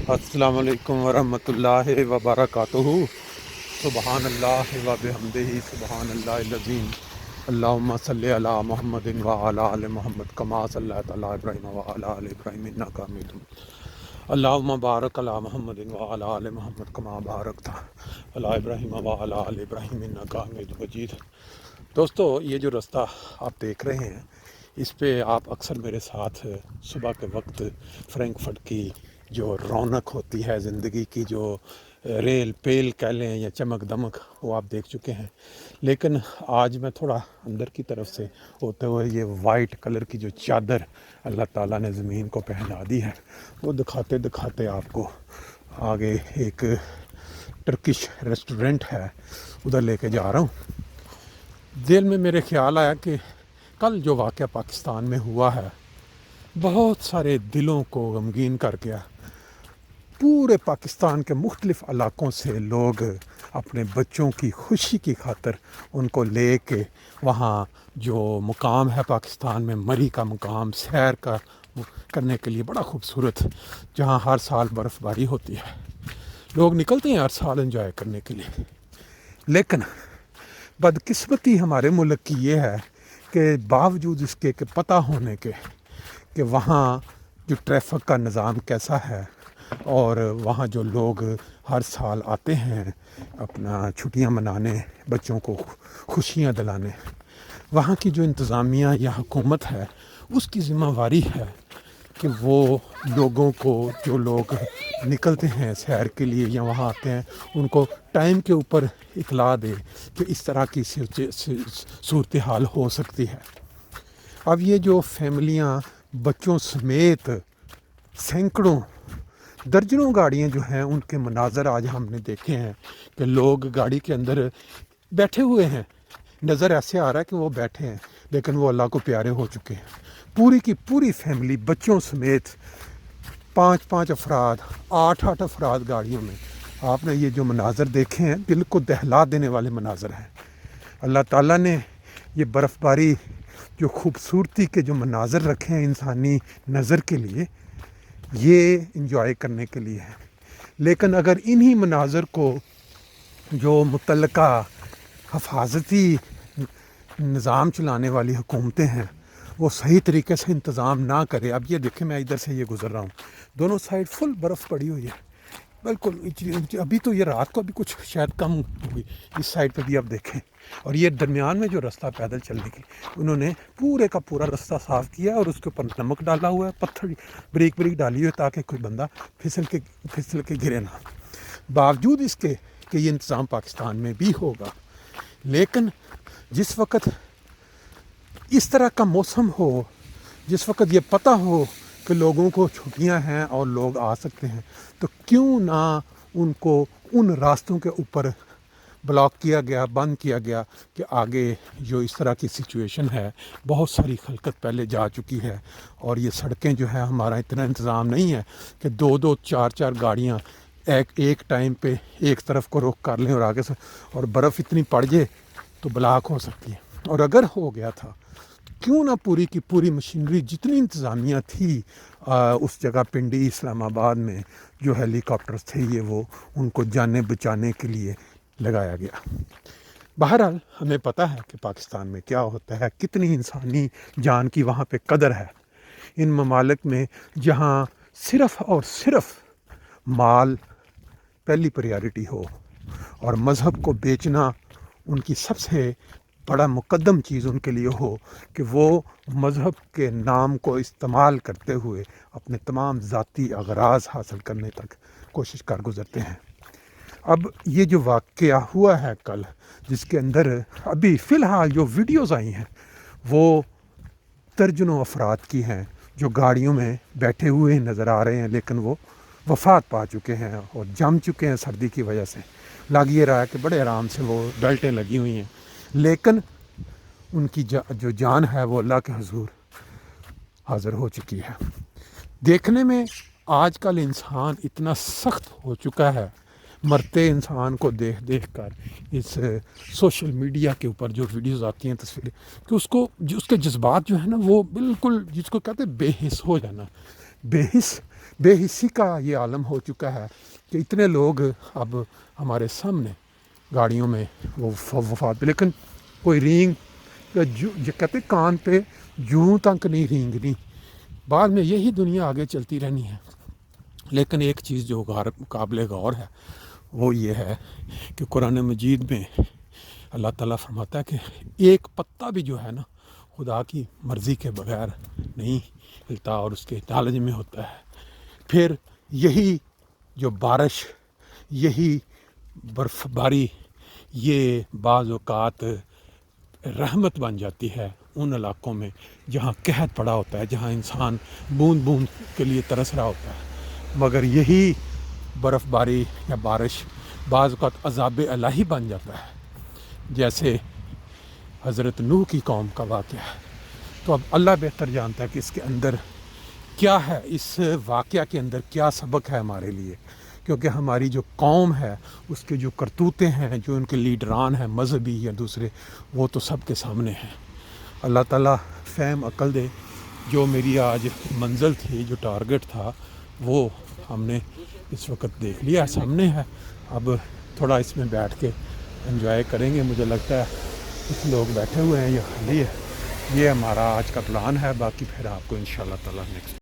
السلام علیکم ورحمۃ اللہ وبرکاتہ۔ سبحان اللہ و بحمدہ، سبحان اللہ العظیم۔ اللہم صلی علی محمد وعلی آل محمد کما صلیت علی ابراہیم وعلی آل ابراہیم انک حمید مجید۔ اللہم بارک علی محمد وعلی آل محمد کما بارکت علی ابراہیم وعلی آل ابراہیم انک حمید مجید۔ دوستو، یہ جو رستہ آپ دیکھ رہے ہیں، اس پہ آپ اکثر میرے ساتھ صبح کے وقت فرینکفرٹ کی جو رونق ہوتی ہے زندگی کی، جو ریل پیل کہہ لیں یا چمک دمک، وہ آپ دیکھ چکے ہیں۔ لیکن آج میں تھوڑا اندر کی طرف سے ہوتے ہوئے یہ وائٹ کلر کی جو چادر اللہ تعالیٰ نے زمین کو پہنا دی ہے، وہ دکھاتے دکھاتے آپ کو آگے ایک ٹرکش ریسٹورنٹ ہے، ادھر لے کے جا رہا ہوں۔ دل میں میرے خیال آیا کہ کل جو واقعہ پاکستان میں ہوا ہے بہت سارے دلوں کو غمگین کر گیا۔ پورے پاکستان کے مختلف علاقوں سے لوگ اپنے بچوں کی خوشی کی خاطر ان کو لے کے وہاں جو مقام ہے پاکستان میں، مری کا مقام، سیر کا کرنے کے لیے بڑا خوبصورت، جہاں ہر سال برف باری ہوتی ہے، لوگ نکلتے ہیں ہر سال انجوائے کرنے کے لیے۔ لیکن بدقسمتی ہمارے ملک کی یہ ہے کہ باوجود اس کے کہ پتہ ہونے کے کہ وہاں جو ٹریفک کا نظام کیسا ہے اور وہاں جو لوگ ہر سال آتے ہیں اپنا چھٹیاں منانے، بچوں کو خوشیاں دلانے، وہاں کی جو انتظامیہ یا حکومت ہے، اس کی ذمہ داری ہے کہ وہ لوگوں کو، جو لوگ نکلتے ہیں سیر کے لیے یا وہاں آتے ہیں، ان کو ٹائم کے اوپر اطلاع دے کہ اس طرح کی صورتحال ہو سکتی ہے۔ اب یہ جو فیملیاں بچوں سمیت سینکڑوں درجنوں گاڑیاں جو ہیں، ان کے مناظر آج ہم نے دیکھے ہیں کہ لوگ گاڑی کے اندر بیٹھے ہوئے ہیں، نظر ایسے آ رہا ہے کہ وہ بیٹھے ہیں لیکن وہ اللہ کو پیارے ہو چکے ہیں۔ پوری کی پوری فیملی بچوں سمیت 5 افراد، 8 افراد گاڑیوں میں۔ آپ نے یہ جو مناظر دیکھے ہیں، دل کو دہلا دینے والے مناظر ہیں۔ اللہ تعالیٰ نے یہ برف باری، جو خوبصورتی کے جو مناظر رکھے ہیں انسانی نظر کے لیے، یہ انجوائے کرنے کے لیے ہے۔ لیکن اگر انہی مناظر کو جو متعلقہ حفاظتی نظام چلانے والی حکومتیں ہیں، وہ صحیح طریقے سے انتظام نہ کرے۔ اب یہ دیکھیں، میں ادھر سے یہ گزر رہا ہوں، دونوں سائڈ فل برف پڑی ہوئی ہے، بالکل۔ ابھی تو یہ رات کو بھی کچھ شاید کم ہوئی، اس سائڈ پہ بھی آپ دیکھیں۔ اور یہ درمیان میں جو رستہ پیدل چلنے کی، انہوں نے پورے کا پورا رستہ صاف کیا اور اس کے اوپر نمک ڈالا ہوا ہے، پتھر بریک ڈالی ہوئی ہے تاکہ کوئی بندہ پھسل کے گرے نہ۔ باوجود اس کے کہ یہ انتظام پاکستان میں بھی ہوگا، لیکن جس وقت اس طرح کا موسم ہو، جس وقت یہ پتہ ہو کہ لوگوں کو چھٹیاں ہیں اور لوگ آ سکتے ہیں، تو کیوں نہ ان کو ان راستوں کے اوپر بلاک کیا گیا، بند کیا گیا کہ آگے جو اس طرح کی سچویشن ہے، بہت ساری خلقت پہلے جا چکی ہے، اور یہ سڑکیں جو ہیں، ہمارا اتنا انتظام نہیں ہے کہ 2 4 گاڑیاں ایک ٹائم پہ ایک طرف کو رخ کر لیں اور آگے سے، اور برف اتنی پڑ جائے تو بلاک ہو سکتی ہے۔ اور اگر ہو گیا تھا، کیوں نہ پوری کی پوری مشینری جتنی انتظامیہ تھی اس جگہ پنڈی اسلام آباد میں، جو ہیلی کاپٹرز تھے، یہ وہ ان کو جانیں بچانے کے لیے لگایا گیا۔ بہرحال ہمیں پتہ ہے کہ پاکستان میں کیا ہوتا ہے، کتنی انسانی جان کی وہاں پہ قدر ہے۔ ان ممالک میں جہاں صرف اور صرف مال پہلی پریارٹی ہو اور مذہب کو بیچنا ان کی سب سے بڑا مقدم چیز ان کے لیے ہو، کہ وہ مذہب کے نام کو استعمال کرتے ہوئے اپنے تمام ذاتی اغراض حاصل کرنے تک کوشش کر گزرتے ہیں۔ اب یہ جو واقعہ ہوا ہے کل، جس کے اندر ابھی فی الحال جو ویڈیوز آئی ہیں، وہ درجنوں افراد کی ہیں جو گاڑیوں میں بیٹھے ہوئے نظر آ رہے ہیں، لیکن وہ وفات پا چکے ہیں اور جم چکے ہیں سردی کی وجہ سے۔ لگ یہ رہا ہے کہ بڑے آرام سے وہ بیلٹیں لگی ہوئی ہیں، لیکن ان کی جو جان ہے وہ اللہ کے حضور حاضر ہو چکی ہے۔ دیکھنے میں آج کل انسان اتنا سخت ہو چکا ہے، مرتے انسان کو دیکھ کر اس سوشل میڈیا کے اوپر جو ویڈیوز آتی ہیں، تصویریں، کہ اس کے جذبات جو ہیں نا، وہ بالکل جس کو کہتے ہیں بے حس ہو جانا۔ بے حسی کا یہ عالم ہو چکا ہے کہ اتنے لوگ اب ہمارے سامنے گاڑیوں میں وہ وفات پہ، لیکن کوئی رینگ جو کہتے کان پہ جوں تک نہیں رینگنی، بعد میں یہی دنیا آگے چلتی رہنی ہے۔ لیکن ایک چیز جو قابل غور ہے وہ یہ ہے کہ قرآن مجید میں اللہ تعالیٰ فرماتا ہے کہ ایک پتا بھی جو ہے نا خدا کی مرضی کے بغیر نہیں ہلتا اور اس کے نالج میں ہوتا ہے۔ پھر یہی جو بارش، یہی برف باری، یہ بعض اوقات رحمت بن جاتی ہے ان علاقوں میں جہاں قحط پڑا ہوتا ہے، جہاں انسان بوند بوند کے لیے ترس رہا ہوتا ہے، مگر یہی برف باری یا بارش بعض اوقات عذاب الہی بن جاتا ہے، جیسے حضرت نوح کی قوم کا واقعہ ہے۔ تو اب اللہ بہتر جانتا ہے کہ اس کے اندر کیا ہے، اس واقعہ کے اندر کیا سبق ہے ہمارے لیے، کیونکہ ہماری جو قوم ہے اس کے جو کرتوتیں ہیں، جو ان کے لیڈران ہیں مذہبی یا دوسرے، وہ تو سب کے سامنے ہیں۔ اللہ تعالیٰ فہم عقل دے۔ جو میری آج منزل تھی، جو ٹارگٹ تھا، وہ ہم نے اس وقت دیکھ لیا، سامنے ہے۔ اب تھوڑا اس میں بیٹھ کے انجوائے کریں گے۔ مجھے لگتا ہے کچھ لوگ بیٹھے ہوئے ہیں یا خالی ہے۔ یہ ہمارا آج کا پلان ہے، باقی پھر آپ کو انشاءاللہ تعالیٰ نیکسٹ